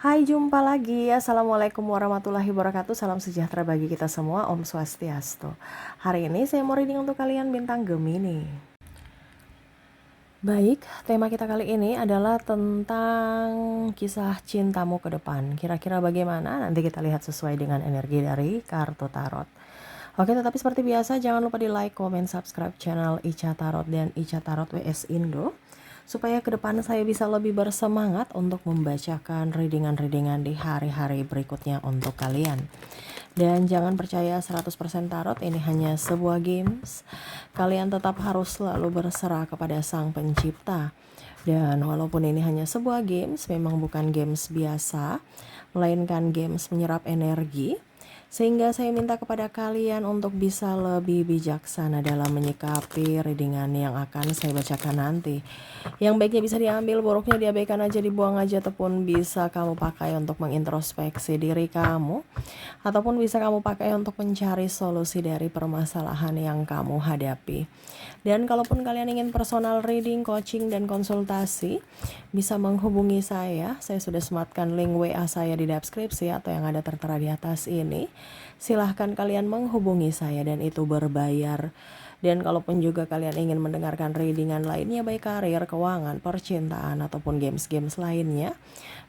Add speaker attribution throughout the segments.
Speaker 1: Hai, jumpa lagi. Assalamualaikum warahmatullahi wabarakatuh. Salam sejahtera bagi kita semua. Om Swastiastu. Hari ini saya mau reading untuk kalian bintang Gemini. Baik, tema kita kali ini adalah tentang kisah cintamu ke depan. Kira-kira bagaimana? Nanti kita lihat sesuai dengan energi dari kartu tarot. Oke, tetapi seperti biasa jangan lupa di like, comment, subscribe channel Ica Tarot dan Ica Tarot WS Indo, supaya ke depan saya bisa lebih bersemangat untuk membacakan readingan-readingan di hari-hari berikutnya untuk kalian. Dan jangan percaya 100% tarot ini hanya sebuah games. Kalian tetap harus selalu berserah kepada Sang Pencipta. Dan walaupun ini hanya sebuah games, memang bukan games biasa, melainkan games menyerap energi. Sehingga saya minta kepada kalian untuk bisa lebih bijaksana dalam menyikapi readingan yang akan saya bacakan nanti. Yang baiknya bisa diambil, buruknya diabaikan aja, dibuang aja, ataupun bisa kamu pakai untuk mengintrospeksi diri kamu, ataupun bisa kamu pakai untuk mencari solusi dari permasalahan yang kamu hadapi. Dan kalaupun kalian ingin personal reading, coaching, dan konsultasi, bisa menghubungi saya. Saya sudah sematkan link WA saya di deskripsi atau yang ada tertera di atas ini. Silahkan kalian menghubungi saya dan itu berbayar. Dan kalaupun juga kalian ingin mendengarkan readingan lainnya, baik karir, keuangan, percintaan, ataupun games-games lainnya,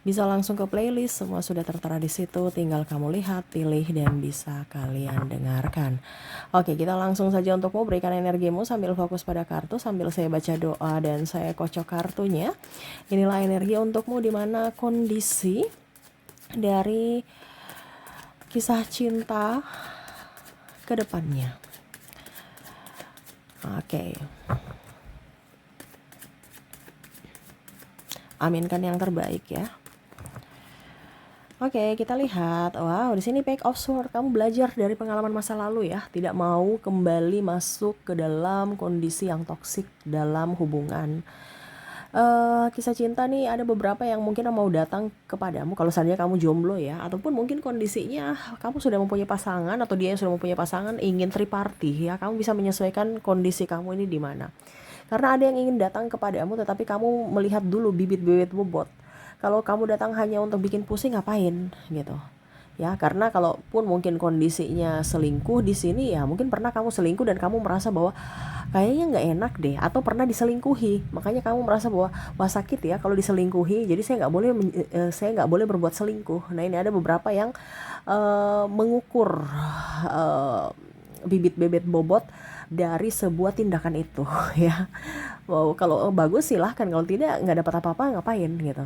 Speaker 1: bisa langsung ke playlist, semua sudah tertera di situ. Tinggal kamu lihat, pilih, dan bisa kalian dengarkan. Oke, kita langsung saja untukmu, berikan energimu sambil fokus pada kartu, sambil saya baca doa dan saya kocok kartunya. Inilah energi untukmu, di mana kondisi dari kisah cinta ke depannya. Oke. Aminkan yang terbaik ya. Oke, kita lihat. Wow, di sini Page of Swords. Kamu belajar dari pengalaman masa lalu ya. Tidak mau kembali masuk ke dalam kondisi yang toksik dalam hubungan. Kisah cinta nih ada beberapa yang mungkin mau datang kepadamu kalau seandainya kamu jomblo ya, ataupun mungkin kondisinya kamu sudah mempunyai pasangan atau dia yang sudah mempunyai pasangan, ingin triparty ya. Kamu bisa menyesuaikan kondisi kamu ini di mana. Karena ada yang ingin datang kepadamu tetapi kamu melihat dulu bibit-bibit bobot. Kalau kamu datang hanya untuk bikin pusing, ngapain gitu. Ya, karena kalaupun mungkin kondisinya selingkuh di sini ya, mungkin pernah kamu selingkuh dan kamu merasa bahwa kayaknya nggak enak deh, atau pernah diselingkuhi, makanya kamu merasa bahwa wah sakit ya kalau diselingkuhi, jadi saya nggak boleh berbuat selingkuh. Nah, ini ada beberapa yang mengukur bibit-bibit bobot dari sebuah tindakan itu ya. Wow, kalau bagus silahkan, kalau tidak nggak dapat apa-apa, ngapain gitu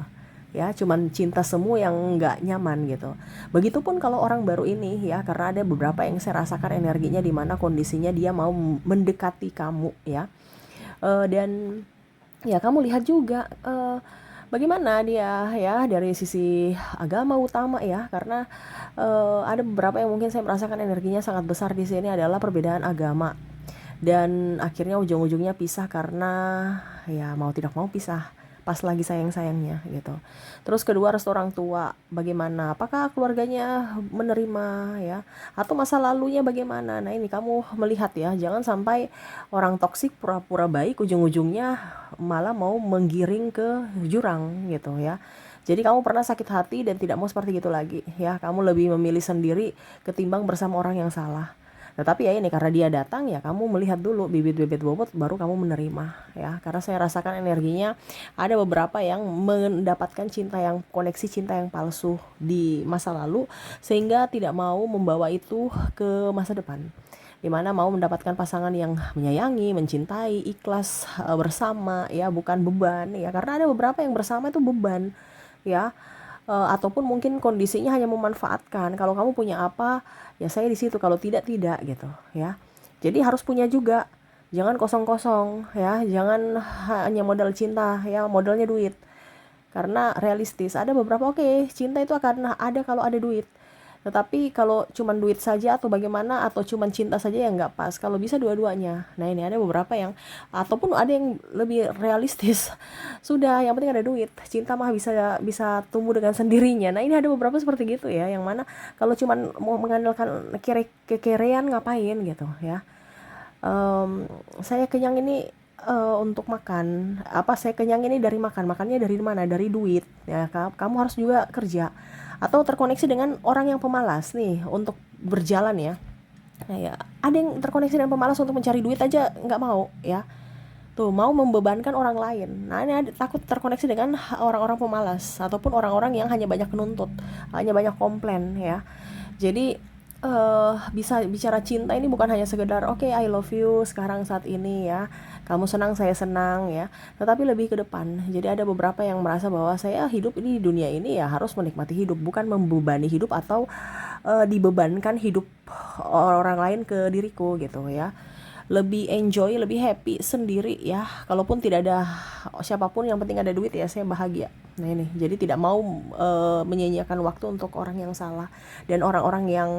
Speaker 1: ya, cuman cinta semu yang nggak nyaman gitu. Begitupun kalau orang baru ini ya, karena ada beberapa yang saya rasakan energinya di mana kondisinya dia mau mendekati kamu ya. Dan ya kamu lihat juga bagaimana dia ya dari sisi agama utama ya, karena ada beberapa yang mungkin saya merasakan energinya sangat besar di sini adalah perbedaan agama, dan akhirnya ujung-ujungnya pisah karena ya mau tidak mau pisah pas lagi sayang-sayangnya gitu. Terus kedua, restu orang tua bagaimana, apakah keluarganya menerima ya, atau masa lalunya bagaimana. Nah, ini kamu melihat ya, jangan sampai orang toksik pura-pura baik, ujung-ujungnya malah mau menggiring ke jurang gitu ya. Jadi kamu pernah sakit hati dan tidak mau seperti itu lagi ya, kamu lebih memilih sendiri ketimbang bersama orang yang salah. Tetapi ya ini, karena dia datang ya, kamu melihat dulu bibit-bibit bobot baru kamu menerima ya. Karena saya rasakan energinya ada beberapa yang mendapatkan koneksi cinta yang palsu di masa lalu, sehingga tidak mau membawa itu ke masa depan, dimana mau mendapatkan pasangan yang menyayangi, mencintai, ikhlas bersama ya, bukan beban ya. Karena ada beberapa yang bersama itu beban ya. Ataupun mungkin kondisinya hanya memanfaatkan, kalau kamu punya apa ya saya di situ, kalau tidak gitu ya. Jadi harus punya juga, jangan kosong-kosong ya, jangan hanya modal cinta ya, modalnya duit. Karena realistis, ada beberapa cinta itu akan ada kalau ada duit, tetapi kalau cuman duit saja atau bagaimana, atau cuman cinta saja yang nggak pas. Kalau bisa dua-duanya. Nah, ini ada beberapa yang, ataupun ada yang lebih realistis, sudah yang penting ada duit, cinta mah bisa bisa tumbuh dengan sendirinya. Nah, ini ada beberapa seperti gitu ya, yang mana kalau cuman mau mengandalkan kekerean, ngapain gitu ya. Saya kenyang ini untuk makan, apa saya kenyang ini dari makan, makannya dari mana? Dari duit, ya kamu harus juga kerja atau terkoneksi dengan orang yang pemalas nih untuk berjalan ya. Nah, ya ada yang terkoneksi dengan pemalas untuk mencari duit aja nggak mau ya. Tuh, mau membebankan orang lain. Nah, ini takut terkoneksi dengan orang-orang pemalas ataupun orang-orang yang hanya banyak menuntut, hanya banyak komplain ya. Jadi bisa bicara cinta ini bukan hanya sekedar oke, I love you sekarang saat ini ya. Kamu senang, saya senang ya. Tetapi lebih ke depan. Jadi ada beberapa yang merasa bahwa saya hidup ini di dunia ini ya harus menikmati hidup, bukan membebani hidup atau dibebankan hidup orang lain ke diriku gitu ya. Lebih enjoy, lebih happy sendiri ya. Kalaupun tidak ada siapapun, yang penting ada duit ya, saya bahagia. Nah ini, jadi tidak mau menyia-nyiakan waktu untuk orang yang salah dan orang-orang yang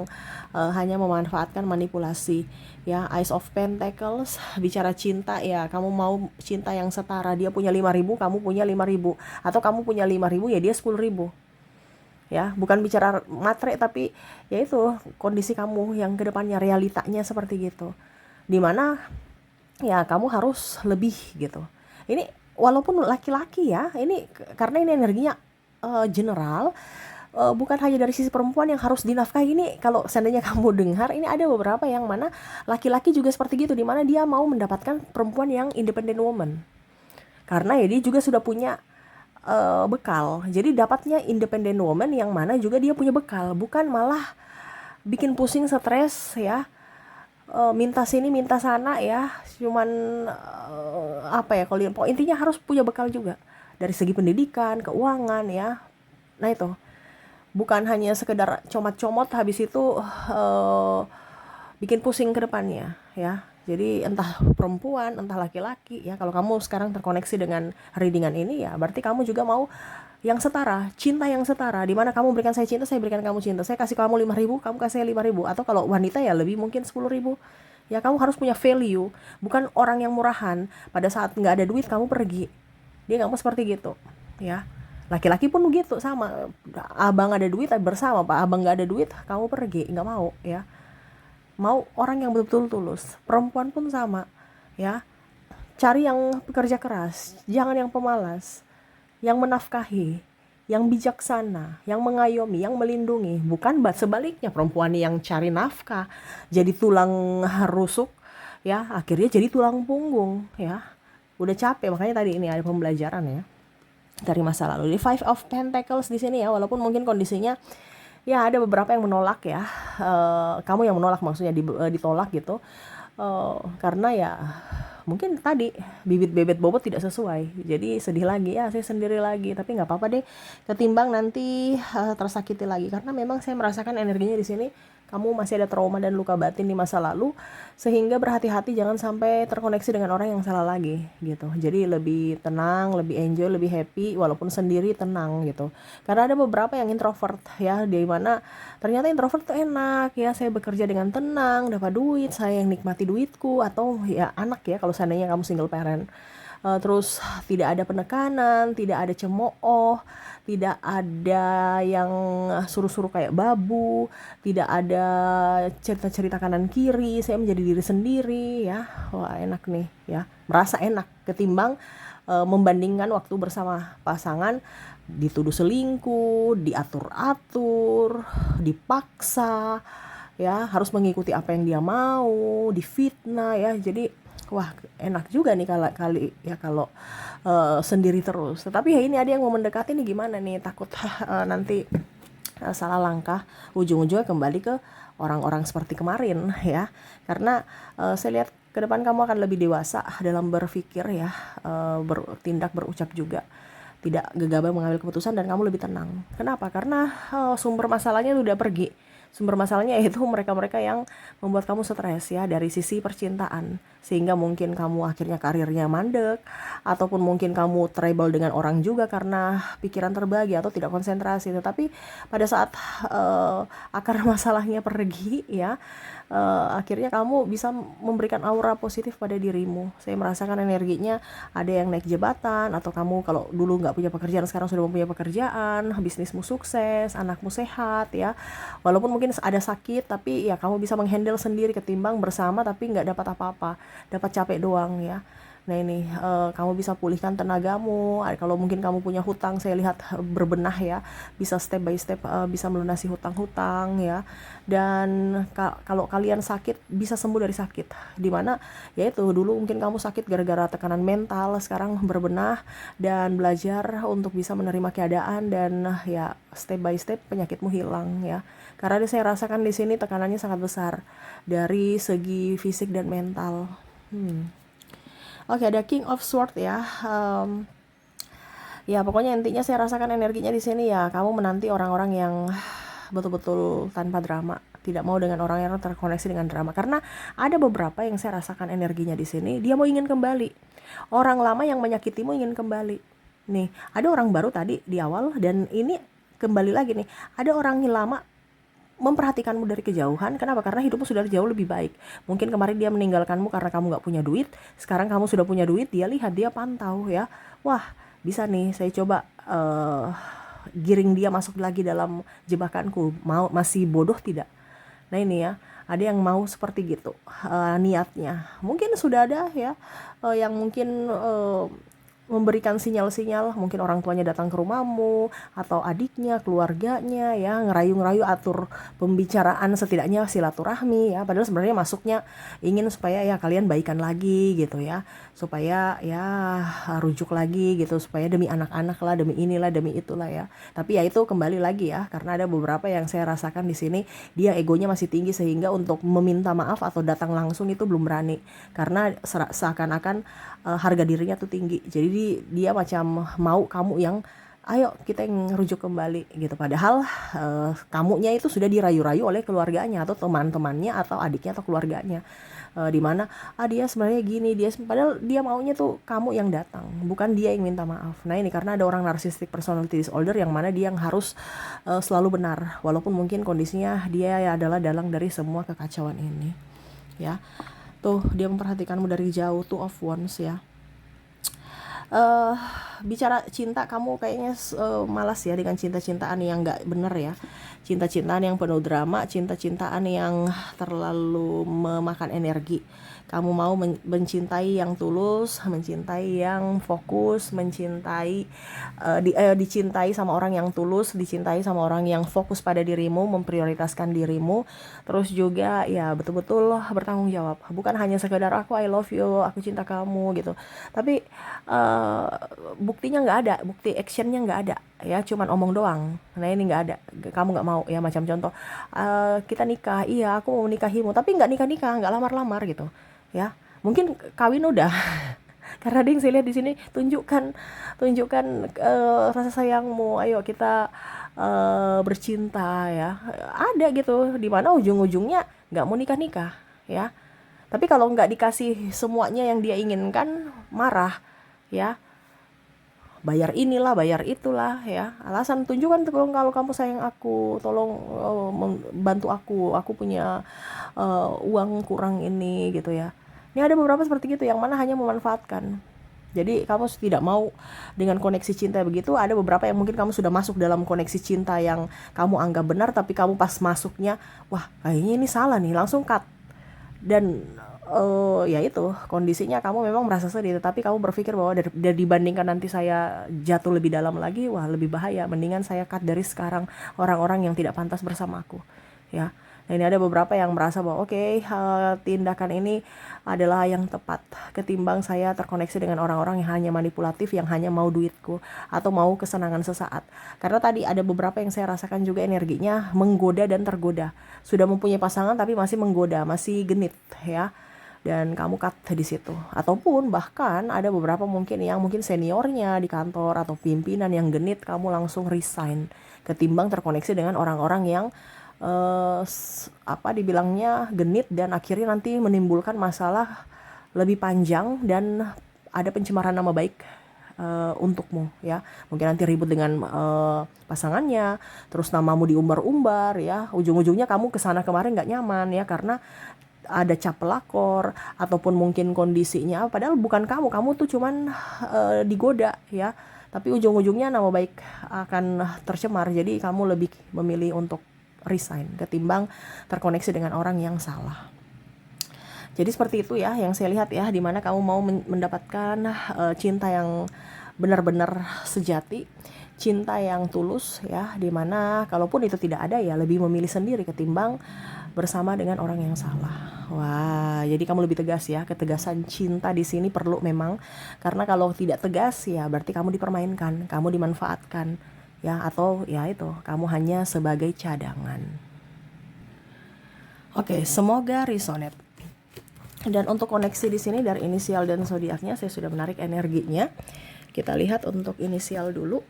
Speaker 1: hanya memanfaatkan manipulasi ya. Ace of Pentacles, bicara cinta ya, kamu mau cinta yang setara. Dia punya 5.000, kamu punya 5.000, atau kamu punya 5.000 ya dia 10.000 ya. Bukan bicara matre, tapi ya itu kondisi kamu yang kedepannya, realitanya seperti gitu, dimana ya kamu harus lebih gitu. Ini walaupun laki-laki ya, ini karena ini energinya general, bukan hanya dari sisi perempuan yang harus dinafkahi. Ini kalau seandainya kamu dengar, ini ada beberapa yang mana laki-laki juga seperti gitu, dimana dia mau mendapatkan perempuan yang independent woman, karena ya dia juga sudah punya bekal. Jadi dapatnya independent woman yang mana juga dia punya bekal, bukan malah bikin pusing, stres ya. Minta sini minta sana ya, cuman apa ya, kalau intinya harus punya bekal juga dari segi pendidikan, keuangan ya. Nah itu bukan hanya sekedar comot-comot habis itu bikin pusing ke depannya ya. Jadi entah perempuan, entah laki-laki ya, kalau kamu sekarang terkoneksi dengan readingan ini ya berarti kamu juga mau yang setara, cinta yang setara, dimana kamu berikan saya cinta, saya berikan kamu cinta, saya kasih kamu 5.000, kamu kasih saya 5.000, atau kalau wanita ya lebih mungkin 10.000 ya. Kamu harus punya value, bukan orang yang murahan. Pada saat nggak ada duit kamu pergi, dia nggak mau seperti gitu ya. Laki-laki pun begitu, sama. Abang ada duit bersama, pak abang nggak ada duit kamu pergi, nggak mau ya. Mau orang yang betul-betul tulus. Perempuan pun sama ya, cari yang pekerja keras, jangan yang pemalas, yang menafkahi, yang bijaksana, yang mengayomi, yang melindungi. Bukan sebaliknya, perempuan yang cari nafkah jadi tulang rusuk ya, akhirnya jadi tulang punggung ya. Udah capek, makanya tadi ini ada pembelajaran ya dari masa lalu. Di Five of Pentacles di sini ya, walaupun mungkin kondisinya ya ada beberapa yang menolak ya, kamu yang menolak maksudnya, ditolak gitu, karena ya mungkin tadi bibit bebet bobot tidak sesuai, jadi sedih lagi ya, saya sendiri lagi. Tapi nggak apa-apa deh, ketimbang nanti tersakiti lagi, karena memang saya merasakan energinya di sini kamu masih ada trauma dan luka batin di masa lalu, sehingga berhati-hati jangan sampai terkoneksi dengan orang yang salah lagi gitu. Jadi lebih tenang, lebih enjoy, lebih happy walaupun sendiri, tenang gitu. Karena ada beberapa yang introvert ya, di mana ternyata introvert tuh enak ya, saya bekerja dengan tenang, dapat duit, saya yang nikmati duitku, atau ya anak ya kalau seandainya kamu single parent. Terus tidak ada penekanan, tidak ada cemooh, tidak ada yang suruh-suruh kayak babu, tidak ada cerita-cerita kanan kiri, saya menjadi diri sendiri ya. Wah enak nih ya, merasa enak ketimbang membandingkan waktu bersama pasangan dituduh selingkuh, diatur-atur, dipaksa ya, harus mengikuti apa yang dia mau, difitnah ya. Jadi wah enak juga nih kali ya kalau sendiri terus. Tetapi ya ini ada yang mau mendekati nih, gimana nih, takut nanti salah langkah, ujung-ujungnya kembali ke orang-orang seperti kemarin ya. Karena saya lihat ke depan kamu akan lebih dewasa dalam berpikir ya, bertindak, berucap juga, tidak gegabah mengambil keputusan, dan kamu lebih tenang. Kenapa? Karena sumber masalahnya udah pergi. Sumber masalahnya yaitu mereka-mereka yang membuat kamu stres ya, dari sisi percintaan, sehingga mungkin kamu akhirnya karirnya mandek, ataupun mungkin kamu trouble dengan orang juga karena pikiran terbagi atau tidak konsentrasi. Tetapi pada saat akar masalahnya pergi ya, akhirnya kamu bisa memberikan aura positif pada dirimu. Saya merasakan energinya ada yang naik jabatan, atau kamu kalau dulu nggak punya pekerjaan sekarang sudah mempunyai pekerjaan, bisnismu sukses, anakmu sehat ya. Walaupun mungkin ada sakit, tapi ya kamu bisa menghandle sendiri ketimbang bersama tapi nggak dapat apa-apa, dapat capek doang ya. Nah ini kamu bisa pulihkan tenagamu. Kalau mungkin kamu punya hutang, saya lihat berbenah ya, bisa step by step bisa melunasi hutang-hutang ya. Dan kalau kalian sakit, bisa sembuh dari sakit. Dimana ya itu dulu mungkin kamu sakit gara-gara tekanan mental, sekarang berbenah dan belajar untuk bisa menerima keadaan dan ya step by step penyakitmu hilang ya. Karena saya rasakan di sini tekanannya sangat besar dari segi fisik dan mental. Oke, ada King of Sword ya. Ya pokoknya intinya saya rasakan energinya di sini ya. Kamu menanti orang-orang yang betul-betul tanpa drama, tidak mau dengan orang yang terkoneksi dengan drama. Karena ada beberapa yang saya rasakan energinya di sini, dia mau ingin kembali. Orang lama yang menyakitimu ingin kembali. Nih, ada orang baru tadi di awal dan ini kembali lagi nih. Ada orang yang lama memperhatikanmu dari kejauhan. Kenapa? Karena hidupmu sudah jauh lebih baik. Mungkin kemarin dia meninggalkanmu karena kamu gak punya duit. Sekarang kamu sudah punya duit, dia lihat, dia pantau ya. Wah, bisa nih saya coba giring dia masuk lagi dalam jebakanku. Masih bodoh tidak? Nah ini ya, ada yang mau seperti gitu niatnya. Mungkin sudah ada ya yang mungkin memberikan sinyal-sinyal, mungkin orang tuanya datang ke rumahmu atau adiknya, keluarganya ya, ngerayu-ngerayu, atur pembicaraan, setidaknya silaturahmi ya, padahal sebenarnya masuknya ingin supaya ya kalian baikan lagi gitu ya, supaya ya rujuk lagi gitu, supaya demi anak-anak lah, demi inilah, demi itulah ya. Tapi ya itu kembali lagi ya, karena ada beberapa yang saya rasakan di sini dia egonya masih tinggi sehingga untuk meminta maaf atau datang langsung itu belum berani, karena seakan-akan harga dirinya tuh tinggi. Jadi dia macam mau kamu yang ayo kita yang rujuk kembali gitu. Padahal kamunya itu sudah dirayu-rayu oleh keluarganya atau teman-temannya atau adiknya atau keluarganya. Dimana dia sebenarnya gini, padahal dia maunya tuh kamu yang datang, bukan dia yang minta maaf. Nah ini karena ada orang narcissistic personality disorder yang mana dia yang harus selalu benar, walaupun mungkin kondisinya dia ya adalah dalang dari semua kekacauan ini ya. Tuh dia memperhatikanmu dari jauh, Two of Wands ya. Bicara cinta kamu kayaknya malas ya dengan cinta-cintaan yang nggak bener ya, cinta-cintaan yang penuh drama, cinta-cintaan yang terlalu memakan energi. Kamu mau mencintai yang tulus, mencintai yang fokus, mencintai dicintai sama orang yang tulus, dicintai sama orang yang fokus pada dirimu, memprioritaskan dirimu, terus juga ya betul-betul bertanggung jawab, bukan hanya sekedar aku I love you, aku cinta kamu gitu, tapi buktinya nggak ada, bukti actionnya nggak ada ya, cuman omong doang. Nah ini nggak ada, kamu nggak mau ya. Macam contoh kita nikah, iya aku mau menikahimu, tapi nggak nikah, nggak lamar-lamar gitu ya. Mungkin kawin udah karena ding saya lihat di sini tunjukkan rasa sayangmu, ayo kita bercinta ya, ada gitu, dimana ujung-ujungnya nggak mau nikah ya. Tapi kalau nggak dikasih semuanya yang dia inginkan, marah ya, bayar inilah, bayar itulah ya, alasan tunjukkan tuh kalau kamu sayang aku, tolong bantu aku punya uang kurang ini gitu ya. Ini ada beberapa seperti gitu yang mana hanya memanfaatkan. Jadi kamu tidak mau dengan koneksi cinta begitu. Ada beberapa yang mungkin kamu sudah masuk dalam koneksi cinta yang kamu anggap benar, tapi kamu pas masuknya, wah kayaknya ini salah nih, langsung cut. Dan ya itu kondisinya kamu memang merasa sedih, tapi kamu berpikir bahwa dari dibandingkan nanti saya jatuh lebih dalam lagi, wah lebih bahaya, mendingan saya cut dari sekarang orang-orang yang tidak pantas bersama aku ya. Nah ini ada beberapa yang merasa bahwa tindakan ini adalah yang tepat ketimbang saya terkoneksi dengan orang-orang yang hanya manipulatif, yang hanya mau duitku atau mau kesenangan sesaat. Karena tadi ada beberapa yang saya rasakan juga energinya menggoda dan tergoda, sudah mempunyai pasangan tapi masih menggoda, masih genit ya, dan kamu cut di situ. Ataupun bahkan ada beberapa mungkin yang mungkin seniornya di kantor atau pimpinan yang genit, kamu langsung resign ketimbang terkoneksi dengan orang-orang yang dibilangnya genit dan akhirnya nanti menimbulkan masalah lebih panjang dan ada pencemaran nama baik untukmu ya. Mungkin nanti ribut dengan pasangannya, terus namamu diumbar-umbar ya, ujung-ujungnya kamu kesana kemarin nggak nyaman ya, karena ada cap pelakor ataupun mungkin kondisinya padahal bukan kamu tuh cuman digoda ya, tapi ujung-ujungnya nama baik akan tercemar. Jadi kamu lebih memilih untuk resign ketimbang terkoneksi dengan orang yang salah Jadi seperti itu ya yang saya lihat ya, dimana kamu mau mendapatkan cinta yang benar-benar sejati, cinta yang tulus ya, dimana kalaupun itu tidak ada ya lebih memilih sendiri ketimbang bersama dengan orang yang salah. Wah, jadi kamu lebih tegas ya. Ketegasan cinta di sini perlu memang, karena kalau tidak tegas ya berarti kamu dipermainkan, kamu dimanfaatkan ya, atau ya itu kamu hanya sebagai cadangan. Oke, semoga resonate. Dan untuk koneksi di sini dari inisial dan zodiaknya saya sudah menarik energinya. Kita lihat untuk inisial dulu.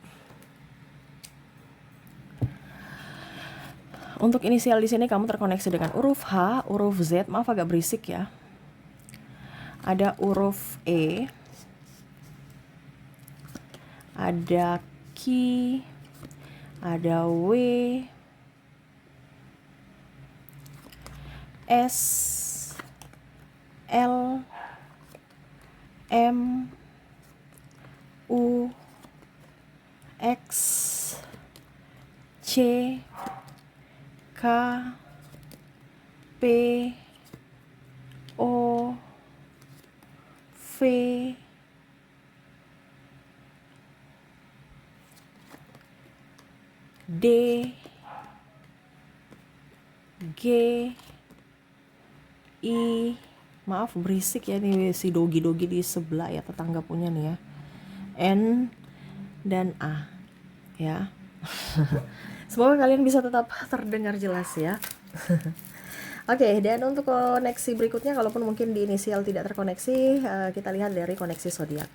Speaker 1: Untuk inisial di sini kamu terkoneksi dengan huruf H, huruf Z, maaf agak berisik ya. Ada huruf E, ada Q, ada W, S, L, M, U, X, C, K, P, O, V, D, G, I, maaf berisik ya nih si dogi-dogi di sebelah ya, tetangga punya nih ya, N, dan A ya. Semoga kalian bisa tetap terdengar jelas ya. Oke, dan untuk koneksi berikutnya, kalaupun mungkin di inisial tidak terkoneksi, kita lihat dari koneksi zodiak.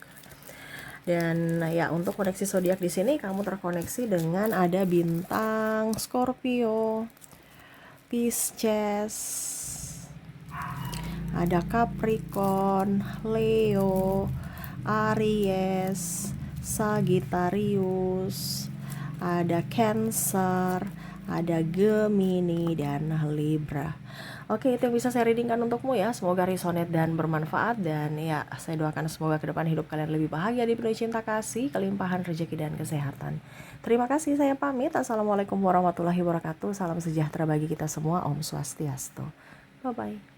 Speaker 1: Dan ya untuk koneksi zodiak di sini kamu terkoneksi dengan ada bintang Scorpio, Pisces, ada Capricorn, Leo, Aries, Sagittarius, ada Cancer, ada Gemini, dan Libra. Oke, itu yang bisa saya readingkan untukmu ya. Semoga resonate dan bermanfaat. Dan ya, saya doakan semoga ke depan hidup kalian lebih bahagia, dipenuhi cinta kasih, kelimpahan rezeki dan kesehatan. Terima kasih, saya pamit. Assalamualaikum warahmatullahi wabarakatuh. Salam sejahtera bagi kita semua. Om Swastiastu. Bye-bye.